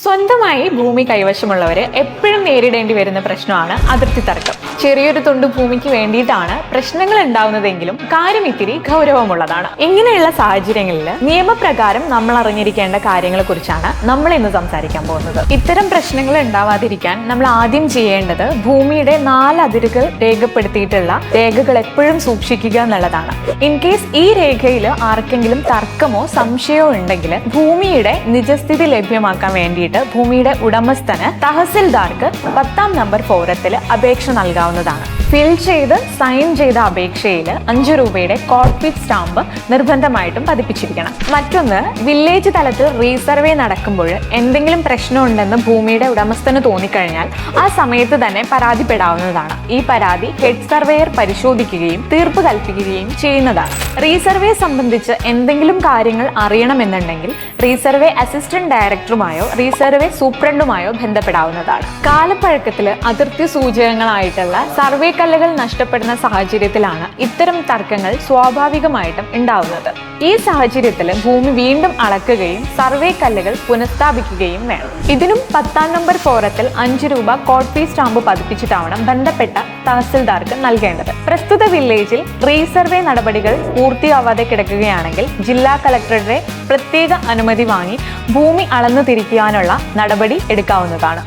സ്വന്തമായി ഭൂമി കൈവശമുള്ളവര് എപ്പോഴും നേരിടേണ്ടി വരുന്ന പ്രശ്നമാണ് അതിർത്തി തർക്കം. ചെറിയൊരു തുണ്ട് ഭൂമിക്ക് വേണ്ടിയിട്ടാണ് പ്രശ്നങ്ങൾ ഉണ്ടാവുന്നതെങ്കിലും കാര്യം ഇത്തിരി ഗൗരവമുള്ളതാണ്. ഇങ്ങനെയുള്ള സാഹചര്യങ്ങളിൽ നിയമപ്രകാരം നമ്മൾ അറിഞ്ഞിരിക്കേണ്ട കാര്യങ്ങളെ കുറിച്ചാണ് നമ്മൾ ഇന്ന് സംസാരിക്കാൻ പോകുന്നത്. ഇത്തരം പ്രശ്നങ്ങൾ ഉണ്ടാവാതിരിക്കാൻ നമ്മൾ ആദ്യം ചെയ്യേണ്ടത് ഭൂമിയുടെ 4 അതിരുകൾ രേഖപ്പെടുത്തിയിട്ടുള്ള രേഖകൾ എപ്പോഴും സൂക്ഷിക്കുക എന്നുള്ളതാണ്. ഇൻ കേസ് ഈ രേഖയിൽ ആർക്കെങ്കിലും തർക്കമോ സംശയമോ ഉണ്ടെങ്കിൽ ഭൂമിയുടെ നിജസ്ഥിതി ലഭ്യമാക്കാൻ വേണ്ടിയിട്ട് ഭൂമിയുടെ ഉടമസ്ഥന് തഹസിൽദാർക്ക് 10-ാം നമ്പർ ഫോറത്തിൽ അപേക്ഷ നൽകാവുന്നതാണ്. ഫിൽ ചെയ്ത് സൈൻ ചെയ്ത അപേക്ഷയിൽ 5 രൂപയുടെ കോർട്ട് സ്റ്റാമ്പ് നിർബന്ധമായിട്ടും പതിപ്പിച്ചിരിക്കണം. മറ്റൊന്ന്, വില്ലേജ് തലത്തിൽ റീസർവേ നടക്കുമ്പോൾ എന്തെങ്കിലും പ്രശ്നമുണ്ടെന്ന് ഭൂമിയുടെ ഉടമസ്ഥന് തോന്നിക്കഴിഞ്ഞാൽ ആ സമയത്ത് തന്നെ പരാതിപ്പെടാവുന്നതാണ്. ഈ പരാതി ഹെഡ് സർവേയർ പരിശോധിക്കുകയും തീർപ്പ് കൽപ്പിക്കുകയും ചെയ്യുന്നതാണ്. റീസർവേ സംബന്ധിച്ച് എന്തെങ്കിലും കാര്യങ്ങൾ അറിയണമെന്നുണ്ടെങ്കിൽ റീസർവേ അസിസ്റ്റന്റ് ഡയറക്ടറുമായോ റീസർവേ സൂപ്രണ്ടുമായോ ബന്ധപ്പെടാവുന്നതാണ്. കാലപ്പഴക്കത്തിൽ അതിർത്തി സൂചകങ്ങളായിട്ടുള്ള സർവേ കല്ലുകൾ നഷ്ടപ്പെടുന്ന സാഹചര്യത്തിലാണ് ഇത്തരം തർക്കങ്ങൾ സ്വാഭാവികമായിട്ടും ഉണ്ടാവുന്നത്. ഈ സാഹചര്യത്തിൽ ഭൂമി വീണ്ടും അളക്കുകയും സർവേ കല്ലുകൾ പുനഃസ്ഥാപിക്കുകയും വേണം. ഇതിനും 10-ാം നമ്പർ ഫോറത്തിൽ 5 രൂപ കോർട്ട് ഫീ സ്റ്റാമ്പ് പതിപ്പിച്ചിട്ടാവണം ബന്ധപ്പെട്ട തഹസിൽദാർക്ക് നൽകേണ്ടത്. പ്രസ്തുത വില്ലേജിൽ റീസർവേ നടപടികൾ പൂർത്തിയാവാതെ കിടക്കുകയാണെങ്കിൽ ജില്ലാ കളക്ടറുടെ പ്രത്യേക അനുമതി വാങ്ങി ഭൂമി അളന്നു തിരിക്കാനുള്ള നടപടി എടുക്കാവുന്നതാണ്.